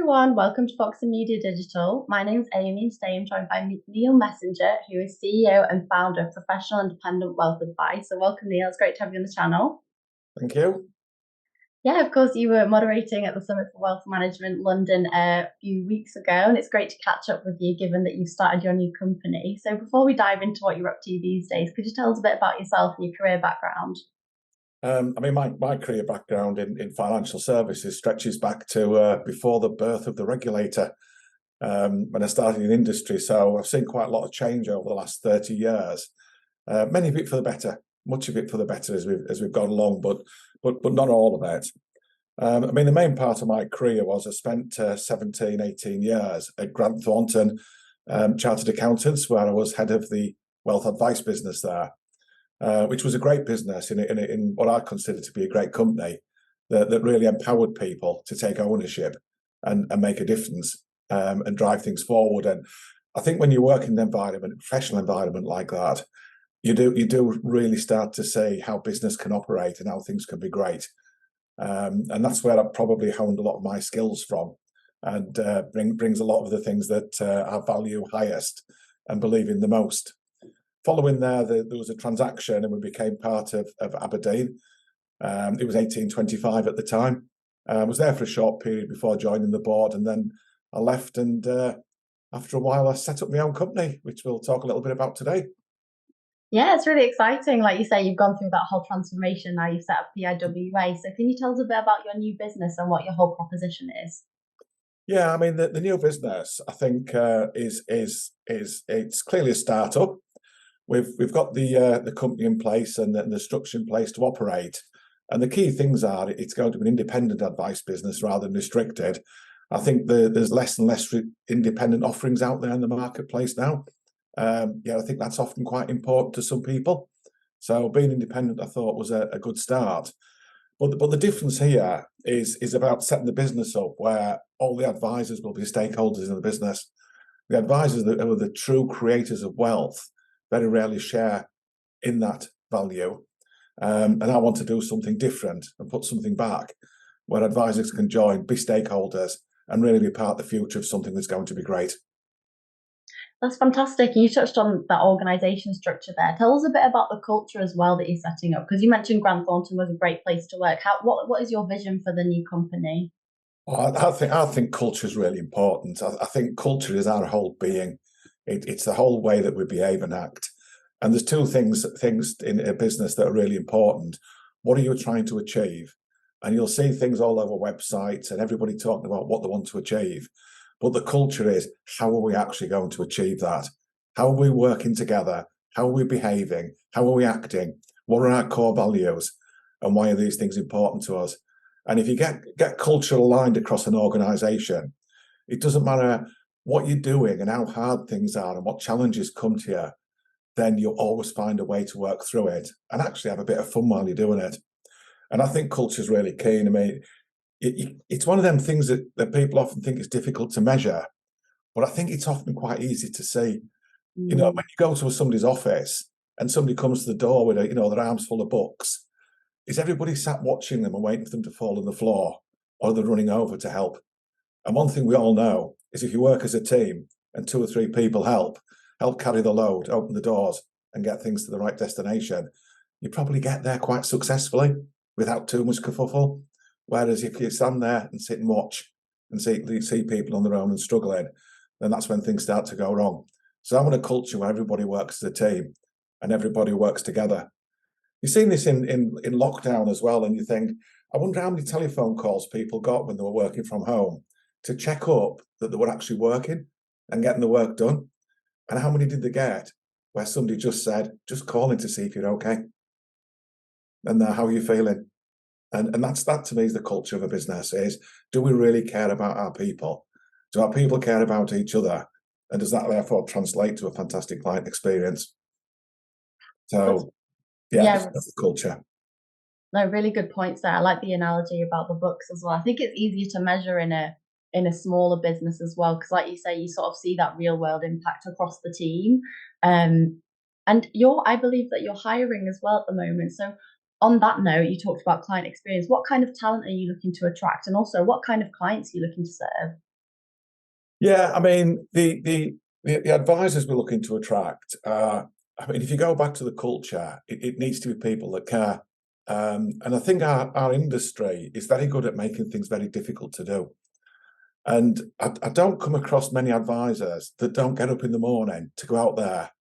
everyone, welcome to Foxon Media Digital. My name's Amy and today I'm joined by Neil Messenger, who is CEO and founder of Professional Independent Wealth Advice. So welcome, Neil. It's great to have you on the channel. Thank you. Yeah, of course, you were moderating at the Summit for Wealth Management London a few weeks ago, and it's great to catch up with you given that you've started your new company. So before we dive into what you're up to these days, could you tell us a bit about yourself and your career background? My career background in financial services stretches back to before the birth of the regulator, when I started in industry. So I've seen quite a lot of change over the last 30 years. Many of it for the better, much of it for the better as we've gone along, but not all of it. The main part of my career was I spent 17, 18 years at Grant Thornton Chartered Accountants, where I was head of the wealth advice business there. Which was a great business in what I consider to be a great company that really empowered people to take ownership and make a difference, and drive things forward. And I think when you work in an environment, a professional environment like that, you do really start to see how business can operate and how things can be great. And that's where I probably honed a lot of my skills from, and brings a lot of the things that I value highest and believe in the most. Following there was a transaction and we became part of Aberdeen. It was 1825 at the time. I was there for a short period before joining the board, and then I left, and after a while I set up my own company, which we'll talk a little bit about today. Yeah, it's really exciting. Like you say, you've gone through that whole transformation. Now you've set up PIWA. So can you tell us a bit about your new business and what your whole proposition is? Yeah, the new business, I think, is it's clearly a startup. We've got the company in place and the structure in place to operate. And the key things are it's going to be an independent advice business rather than restricted. I think there's less and less independent offerings out there in the marketplace now. I think that's often quite important to some people. So being independent, I thought, was a good start. But the difference here is about setting the business up where all the advisors will be stakeholders in the business. The advisors that are the true creators of wealth very rarely share in that value. And I want to do something different and put something back where advisors can join, be stakeholders, and really be part of the future of something that's going to be great. That's fantastic. And you touched on that organisation structure there. Tell us a bit about the culture as well that you're setting up, because you mentioned Grant Thornton was a great place to work. What is your vision for the new company? Well, I think culture is really important. I think culture is our whole being. It's the whole way that we behave and act. And there's two things in a business that are really important. What are you trying to achieve? And you'll see things all over websites and everybody talking about what they want to achieve. But the culture is, how are we actually going to achieve that? How are we working together? How are we behaving? How are we acting? What are our core values? And why are these things important to us? And if you get culture aligned across an organization, it doesn't matter what you're doing and how hard things are and what challenges come to you, then you'll always find a way to work through it and actually have a bit of fun while you're doing it. And I think culture is really key. It's one of them things that people often think is difficult to measure, but I think it's often quite easy to see. When you go to somebody's office and somebody comes to the door with their arms full of books, is everybody sat watching them and waiting for them to fall on the floor, or they're running over to help? And one thing we all know is if you work as a team and two or three people help carry the load, open the doors, and get things to the right destination, you probably get there quite successfully without too much kerfuffle. Whereas if you stand there and sit and watch and see people on their own and struggling, then that's when things start to go wrong. So I want a culture where everybody works as a team and everybody works together. You've seen this in lockdown as well, and you think, I wonder how many telephone calls people got when they were working from home to check up that they were actually working and getting the work done. And how many did they get where somebody just said, just calling to see if you're okay? And how are you feeling? And that to me is the culture of a business, is do we really care about our people? Do our people care about each other? And does that therefore translate to a fantastic client experience? So Yeah, that's the culture. no, really good points there. I like the analogy about the books as well. I think it's easier to measure in a smaller business as well, because like you say, you sort of see that real world impact across the team. And I believe that you're hiring as well at the moment. So on that note, you talked about client experience. What kind of talent are you looking to attract? And also what kind of clients are you looking to serve? Yeah, I mean, the advisors we're looking to attract, I mean, if you go back to the culture, it needs to be people that care. And I think our industry is very good at making things very difficult to do. And I don't come across many advisors that don't get up in the morning to go out there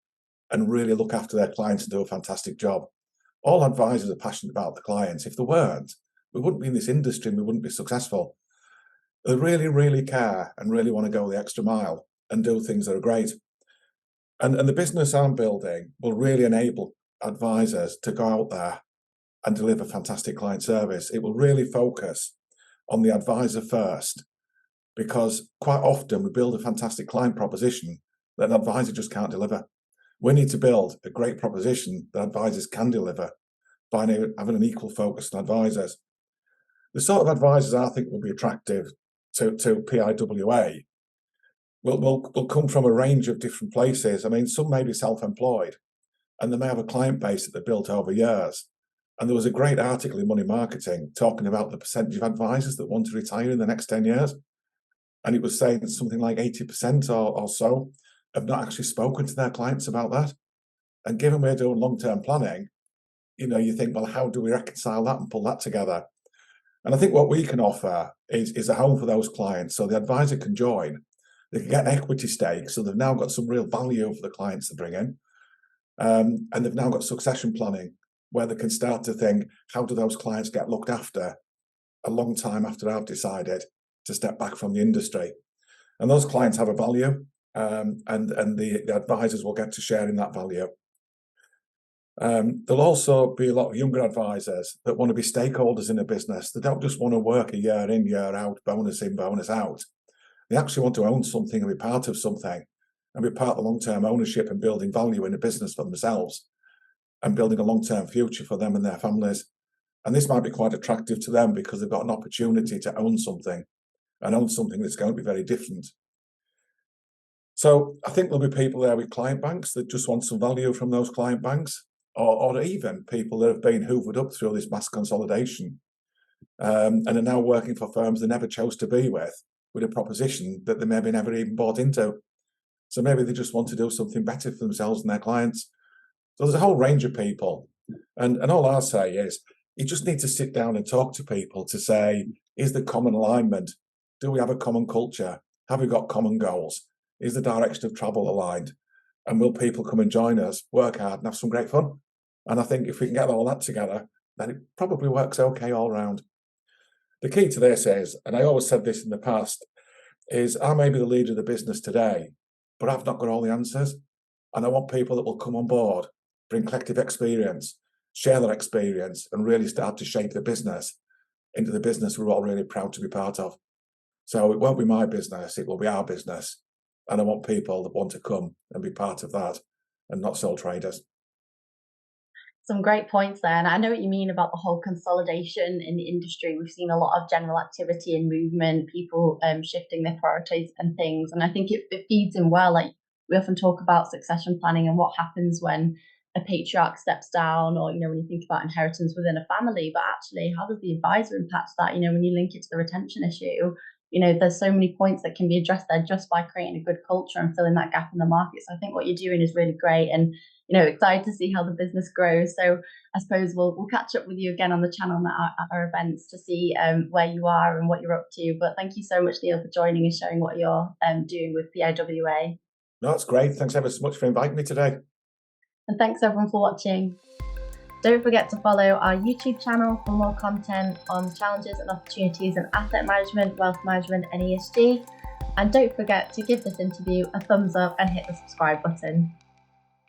and really look after their clients and do a fantastic job. All advisors are passionate about the clients. If they weren't, we wouldn't be in this industry and we wouldn't be successful. They really, really care and really want to go the extra mile and do things that are great. And the business I'm building will really enable advisors to go out there and deliver fantastic client service. It will really focus on the advisor first, because quite often we build a fantastic client proposition that an advisor just can't deliver. We need to build a great proposition that advisors can deliver by having an equal focus on advisors. The sort of advisors I think will be attractive to PIWA will come from a range of different places. I mean, some may be self-employed and they may have a client base that they've built over years. And there was a great article in Money Marketing talking about the percentage of advisors that want to retire in the next 10 years. And it was saying that something like 80% or so have not actually spoken to their clients about that. And given we're doing long-term planning, you think, well, how do we reconcile that and pull that together? And I think what we can offer is a home for those clients, so the advisor can join. They can get an equity stake, so they've now got some real value for the clients they bring in. And they've now got succession planning, where they can start to think, how do those clients get looked after a long time after I've decided to step back from the industry? And those clients have a value, and the advisors will get to share in that value. There'll also be a lot of younger advisors that want to be stakeholders in a business. They don't just want to work a year in, year out, bonus in, bonus out. They actually want to own something and be part of something and be part of the long-term ownership and building value in a business for themselves and building a long-term future for them and their families. And this might be quite attractive to them because they've got an opportunity to own something and own something that's going to be very different. So I think there'll be people there with client banks that just want some value from those client banks, or even people that have been hoovered up through this mass consolidation, and are now working for firms they never chose to be with a proposition that they maybe never even bought into. So maybe they just want to do something better for themselves and their clients. So there's a whole range of people. And all I'll say is, you just need to sit down and talk to people to say, is there common alignment? Do we have a common culture? Have we got common goals? Is the direction of travel aligned? And will people come and join us, work hard and have some great fun? And I think if we can get all that together, then it probably works okay all round. The key to this is, and I always said this in the past, is I may be the leader of the business today, but I've not got all the answers. And I want people that will come on board, bring collective experience, share their experience, and really start to shape the business into the business we're all really proud to be part of. So it won't be my business, it will be our business. And I want people that want to come and be part of that and not sole traders. Some great points there. And I know what you mean about the whole consolidation in the industry. We've seen a lot of general activity and movement, people shifting their priorities and things. And I think it feeds in well. Like, we often talk about succession planning and what happens when a patriarch steps down, or, when you think about inheritance within a family, but actually, how does the advisor impact that? When you link it to the retention issue, there's so many points that can be addressed there just by creating a good culture and filling that gap in the market. So I think what you're doing is really great, and excited to see how the business grows. So I suppose we'll catch up with you again on the channel at our events to see where you are and what you're up to. But thank you so much, Neil, for joining and showing what you're doing with PIWA. No, that's great. Thanks ever so much for inviting me today. And thanks everyone for watching. Don't forget to follow our YouTube channel for more content on challenges and opportunities in asset management, wealth management, and ESG. And don't forget to give this interview a thumbs up and hit the subscribe button.